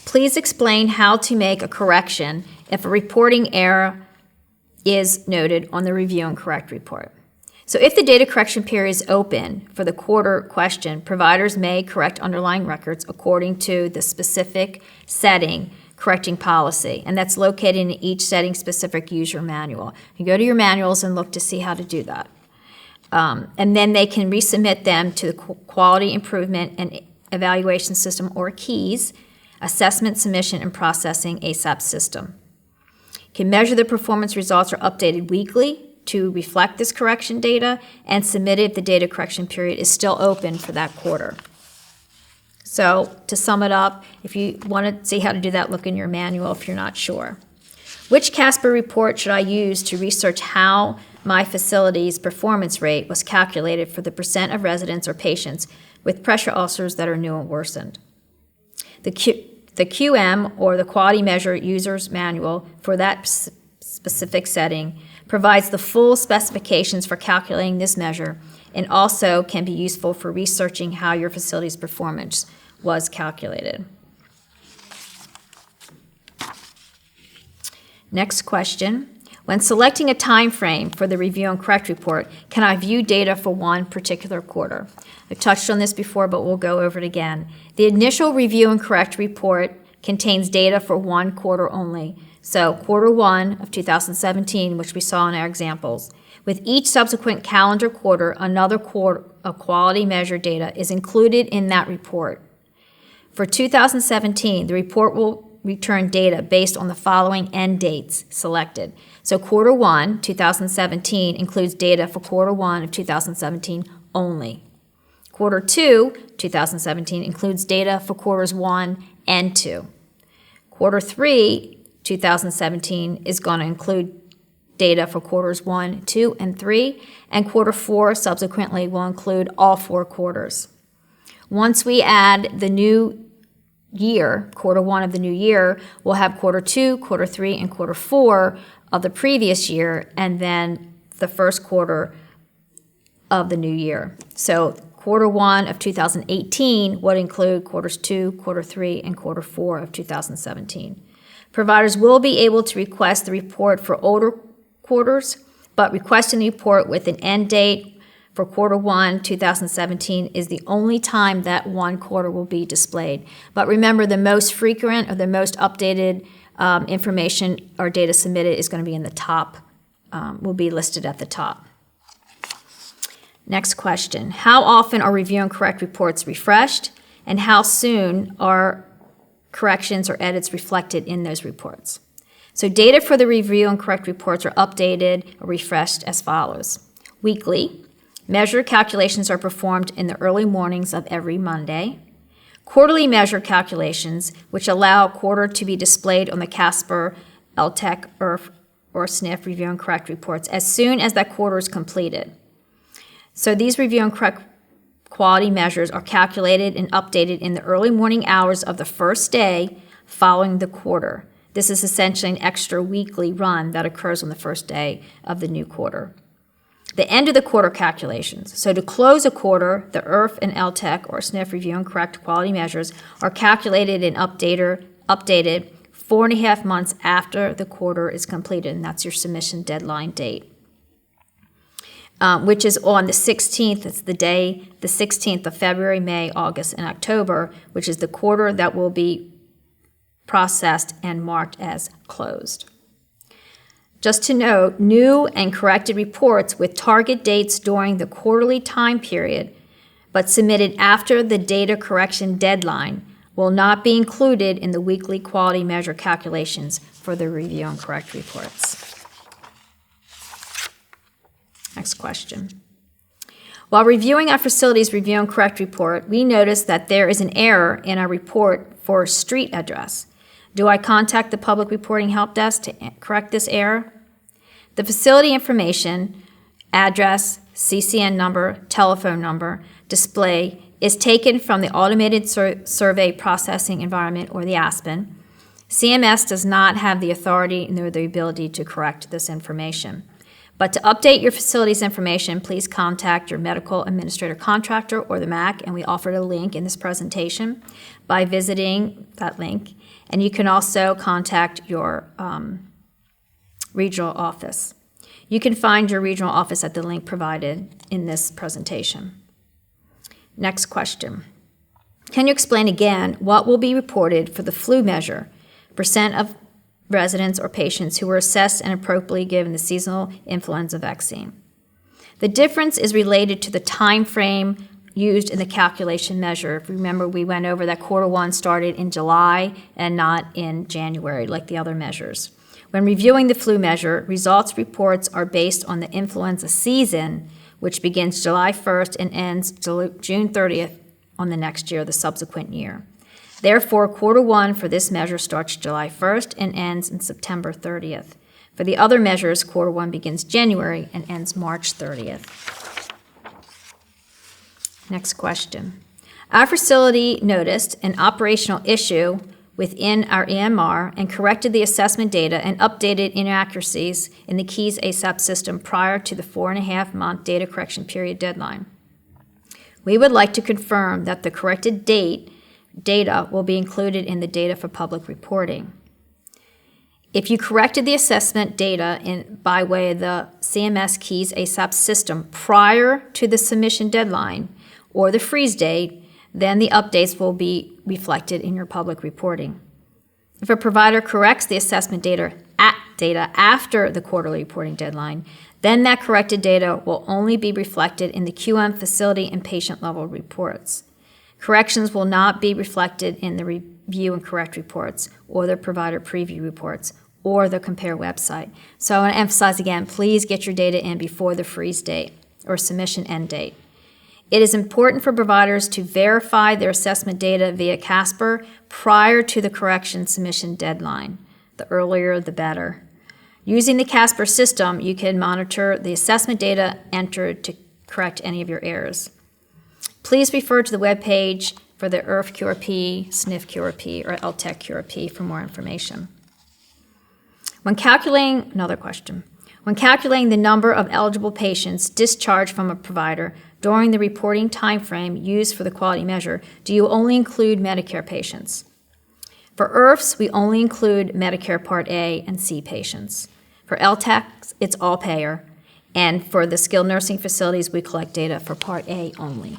please explain how to make a correction if a reporting error is noted on the review and correct report. So if the data correction period is open for the quarter question, providers may correct underlying records according to the specific setting correcting policy, and that's located in each setting-specific user manual. You go to your manuals and look to see how to do that. And then they can resubmit them to the Quality Improvement and Evaluation System, or KEYS, Assessment, Submission, and Processing ASAP system. Can measure the performance results are updated weekly to reflect this correction data and submitted if the data correction period is still open for that quarter. So to sum it up, if you want to see how to do that, look in your manual if you're not sure. Which CASPER report should I use to research how my facility's performance rate was calculated for the percent of residents or patients with pressure ulcers that are new and worsened? The QM, or the Quality Measure User's Manual for that specific setting, provides the full specifications for calculating this measure and also can be useful for researching how your facility's performance was calculated. Next question. When selecting a time frame for the review and correct report, can I view data for one particular quarter? I've touched on this before, but we'll go over it again. The initial review and correct report contains data for one quarter only. So quarter 1 of 2017, which we saw in our examples. With each subsequent calendar quarter, another quarter of quality measure data is included in that report. For 2017, the report will return data based on the following end dates selected. So quarter 1, 2017 includes data for quarter 1 of 2017 only. Quarter 2, 2017 includes data for quarters 1 and 2. Quarter 3, 2017 is going to include data for quarters 1, 2, and 3, and quarter 4 subsequently will include all 4 quarters. Once we add the new year, quarter 1 of the new year, we'll have quarter 2, quarter 3, and quarter 4 of the previous year, and then the first quarter of the new year. So quarter 1 of 2018 would include quarters 2, quarter 3, and quarter 4 of 2017. Providers will be able to request the report for older quarters, but requesting the report with an end date for quarter 1, 2017 is the only time that one quarter will be displayed. But remember, the most frequent or the most updated information or data submitted is going to be in the top, will be listed at the top. Next question. How often are review and correct reports refreshed, and how soon are corrections or edits reflected in those reports? So data for the review and correct reports are updated or refreshed as follows. Weekly, measure calculations are performed in the early mornings of every Monday. Quarterly measure calculations, which allow a quarter to be displayed on the CASPER, LTEC, IRF, or SNF review and correct reports as soon as that quarter is completed. So these review and correct quality measures are calculated and updated in the early morning hours of the first day following the quarter. This is essentially an extra weekly run that occurs on the first day of the new quarter. The end of the quarter calculations. So to close a quarter, the IRF and LTEC, or SNF review and correct quality measures, are calculated and updated 4.5 months after the quarter is completed, and that's your submission deadline date. Which is on the 16th, it's the 16th of February, May, August, and October, which is the quarter that will be processed and marked as closed. Just to note, new and corrected reports with target dates during the quarterly time period, but submitted after the data correction deadline, will not be included in the weekly quality measure calculations for the review and correct reports. Next question. While reviewing our facility's review and correct report, we noticed that there is an error in our report for street address. Do I contact the Public Reporting Help Desk to correct this error? The facility information, address, CCN number, telephone number, display is taken from the Automated Survey Processing Environment, or the ASPEN. CMS does not have the authority nor the ability to correct this information. But to update your facility's information, please contact your medical administrator contractor or the MAC, and we offered a link in this presentation by visiting that link. And you can also contact your regional office. You can find your regional office at the link provided in this presentation. Next question. Can you explain again what will be reported for the flu measure, percent of residents or patients who were assessed and appropriately given the seasonal influenza vaccine? The difference is related to the time frame used in the calculation measure. If you remember, we went over that quarter one started in July and not in January like the other measures. When reviewing the flu measure, results reports are based on the influenza season, which begins July 1st and ends June 30th on the next year, the subsequent year. Therefore, quarter one for this measure starts July 1st and ends in September 30th. For the other measures, quarter one begins January and ends March 30th. Next question. Our facility noticed an operational issue within our EMR and corrected the assessment data and updated inaccuracies in the KEYS ASAP system prior to the 4.5-month data correction period deadline. We would like to confirm that the corrected data will be included in the data for public reporting. If you corrected the assessment data by way of the CMS KEYS ASAP system prior to the submission deadline or the freeze date, then the updates will be reflected in your public reporting. If a provider corrects the assessment data after the quarterly reporting deadline, then that corrected data will only be reflected in the QM facility and patient level reports. Corrections will not be reflected in the review and correct reports or the provider preview reports or the compare website. So I want to emphasize again, please get your data in before the freeze date or submission end date. It is important for providers to verify their assessment data via CASPR prior to the correction submission deadline. The earlier, the better. Using the CASPR system, you can monitor the assessment data entered to correct any of your errors. Please refer to the webpage for the IRF QRP, SNF QRP, or LTEC QRP for more information. Another question. When calculating the number of eligible patients discharged from a provider during the reporting timeframe used for the quality measure, do you only include Medicare patients? For IRFs, we only include Medicare Part A and C patients. For LTACs, it's all payer. And for the skilled nursing facilities, we collect data for Part A only.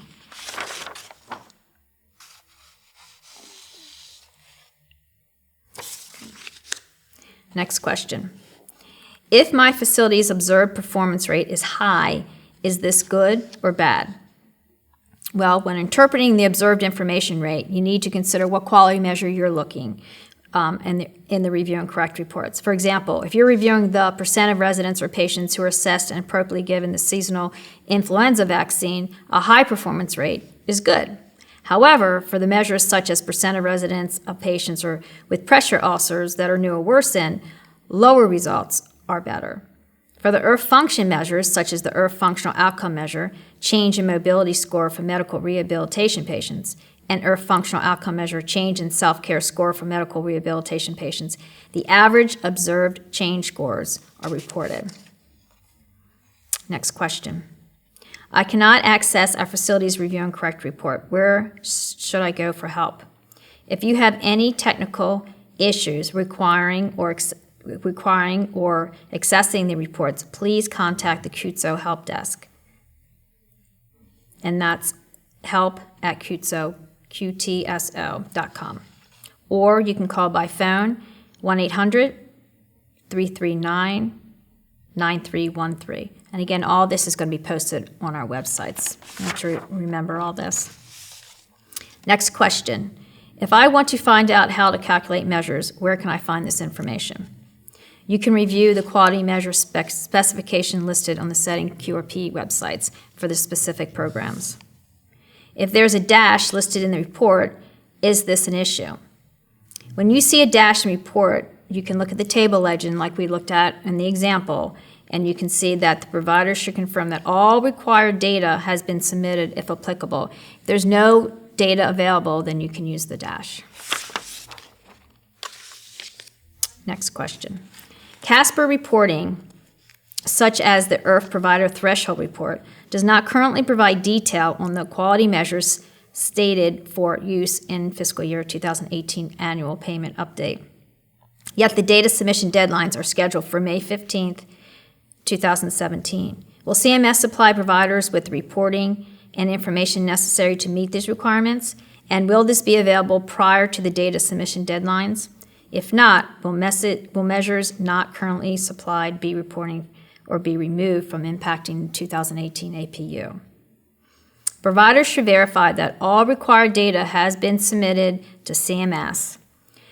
Next question. If my facility's observed performance rate is high, is this good or bad? Well, when interpreting the observed information rate, you need to consider what quality measure you're looking in the review and correct reports. For example, if you're reviewing the percent of residents or patients who are assessed and appropriately given the seasonal influenza vaccine, a high performance rate is good. However, for the measures such as percent of residents of patients or with pressure ulcers that are new or worsened, lower results are better. For the IRF function measures, such as the IRF functional outcome measure, change in mobility score for medical rehabilitation patients, and IRF functional outcome measure, change in self-care score for medical rehabilitation patients, the average observed change scores are reported. Next question. I cannot access our facility's review and correct report. Where should I go for help? If you have any technical issues requiring or accessing the reports, please contact the QTSO help desk. And that's help@qtso.com. Or you can call by phone, 1-800-339-9313. And again, all this is going to be posted on our websites. Make sure you remember all this. Next question. If I want to find out how to calculate measures, where can I find this information? You can review the quality measure specification listed on the setting QRP websites for the specific programs. If there's a dash listed in the report, is this an issue? When you see a dash in the report, you can look at the table legend like we looked at in the example, and you can see that the provider should confirm that all required data has been submitted if applicable. If there's no data available, then you can use the dash. Next question. CASPR reporting, such as the IRF provider threshold report, does not currently provide detail on the quality measures stated for use in fiscal year 2018 annual payment update. Yet the data submission deadlines are scheduled for May 15th 2017. Will CMS supply providers with the reporting and information necessary to meet these requirements? And will this be available prior to the data submission deadlines? If not, will measures not currently supplied be reporting or be removed from impacting 2018 APU? Providers should verify that all required data has been submitted to CMS.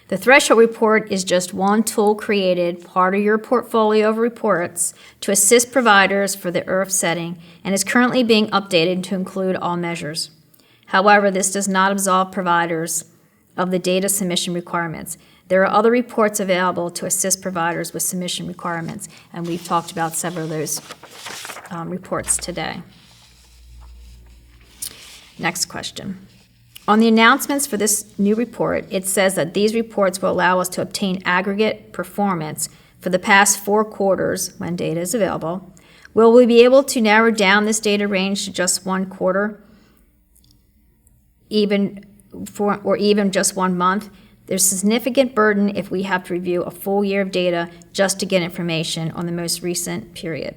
The threshold report is just one tool created, part of your portfolio of reports, to assist providers for the IRF setting and is currently being updated to include all measures. However, this does not absolve providers of the data submission requirements. There are other reports available to assist providers with submission requirements, and we've talked about several of those reports today. Next question. On the announcements for this new report, it says that these reports will allow us to obtain aggregate performance for the past 4 quarters when data is available. Will we be able to narrow down this data range to just 1 quarter, or even just 1 month? There's a significant burden if we have to review a full year of data just to get information on the most recent period.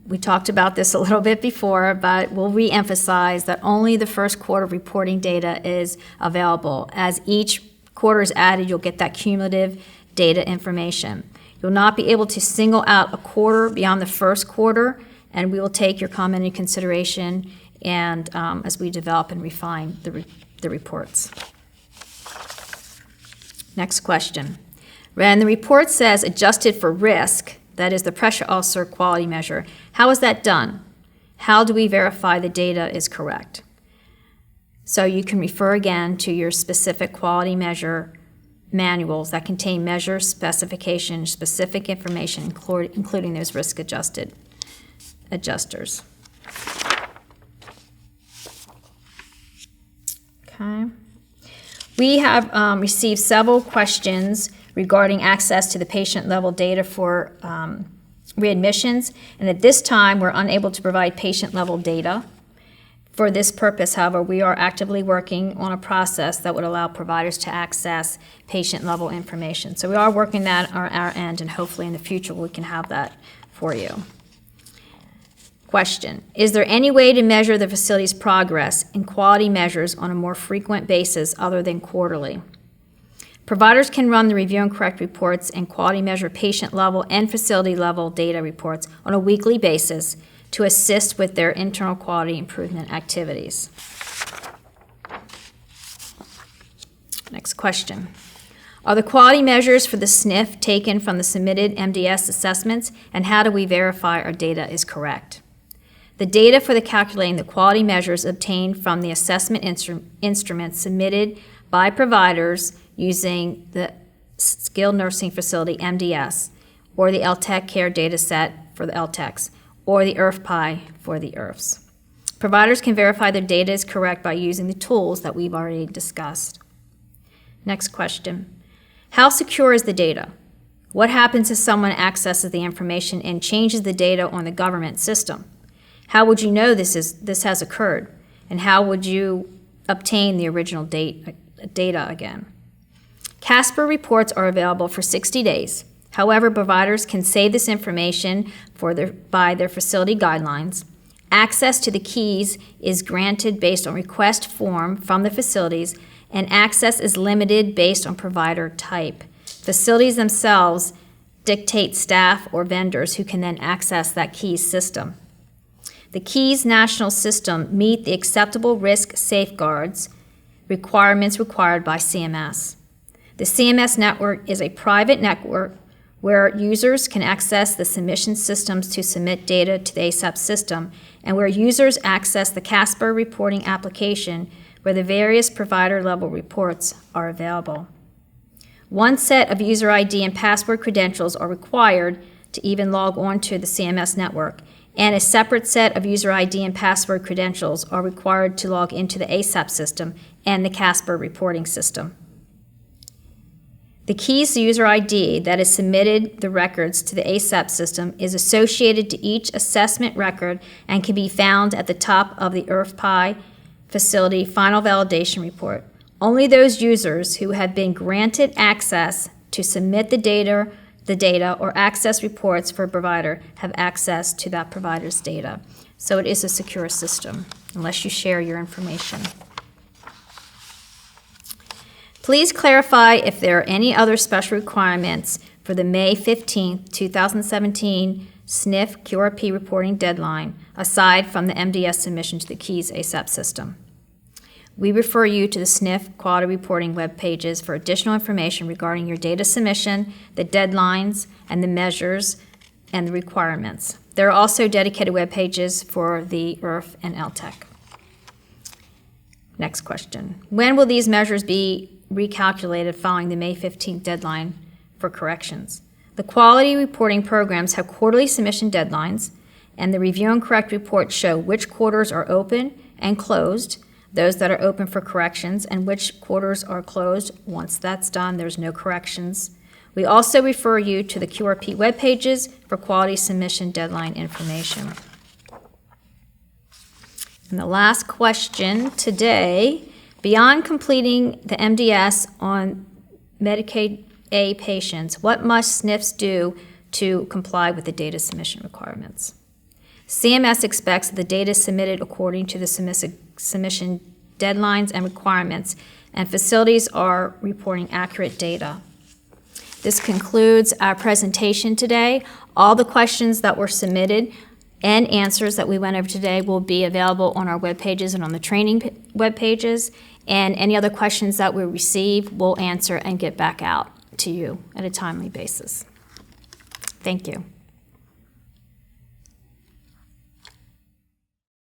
We talked about this a little bit before, but we'll re-emphasize that only the first quarter reporting data is available. As each quarter is added, you'll get that cumulative data information. You'll not be able to single out a quarter beyond the first quarter, and we will take your comment into consideration and as we develop and refine the reports. Next question. When the report says adjusted for risk, that is the pressure ulcer quality measure, how is that done? How do we verify the data is correct? So you can refer again to your specific quality measure manuals that contain measure specification, specific information, including those risk adjusters. Okay. We have received several questions regarding access to the patient-level data for readmissions, and at this time, we're unable to provide patient-level data. For this purpose, however, we are actively working on a process that would allow providers to access patient-level information. So we are working that on our end, and hopefully in the future we can have that for you. Question. Is there any way to measure the facility's progress in quality measures on a more frequent basis other than quarterly? Providers can run the review and correct reports and quality measure patient-level and facility-level data reports on a weekly basis to assist with their internal quality improvement activities. Next question. Are the quality measures for the SNF taken from the submitted MDS assessments, and how do we verify our data is correct? The data for calculating the quality measures obtained from the assessment instruments submitted by providers using the Skilled Nursing Facility, MDS, or the LTAC Care Data Set for the LTACs, or the IRF-PI for the IRFs. Providers can verify their data is correct by using the tools that we've already discussed. Next question. How secure is the data? What happens if someone accesses the information and changes the data on the government system? How would you know this has occurred? And how would you obtain the original data again? CASPER reports are available for 60 days. However, providers can save this information by their facility guidelines. Access to the keys is granted based on request form from the facilities, and access is limited based on provider type. Facilities themselves dictate staff or vendors who can then access that keys system. The keys national system meet the acceptable risk safeguards requirements required by CMS. The CMS network is a private network where users can access the submission systems to submit data to the ASAP system, and where users access the CASPER reporting application where the various provider-level reports are available. One set of user ID and password credentials are required to even log on to the CMS network, and a separate set of user ID and password credentials are required to log into the ASAP system and the CASPER reporting system. The keys user ID that is submitted the records to the ASAP system is associated to each assessment record and can be found at the top of the IRF-PI facility final validation report. Only those users who have been granted access to submit the data the data or access reports for a provider have access to that provider's data. So it is a secure system, unless you share your information. Please clarify if there are any other special requirements for the May 15, 2017 SNF QRP reporting deadline, aside from the MDS submission to the KEYS ASAP system. We refer you to the SNF quality reporting web pages for additional information regarding your data submission, the deadlines, and the measures and the requirements. There are also dedicated web pages for the IRF and LTEC. Next question. When will these measures be recalculated following the May 15th deadline for corrections? The quality reporting programs have quarterly submission deadlines, and the review and correct reports show which quarters are open and closed, those that are open for corrections, and which quarters are closed. Once that's done, there's no corrections. We also refer you to the QRP web pages for quality submission deadline information. And the last question today, beyond completing the MDS on Medicaid A patients, what must SNFs do to comply with the data submission requirements? CMS expects that the data submitted according to the submission deadlines and requirements, and facilities are reporting accurate data. This concludes our presentation today. All the questions that were submitted and answers that we went over today will be available on our web pages and on the training web pages, and any other questions that we receive, we'll answer and get back out to you at a timely basis. Thank you.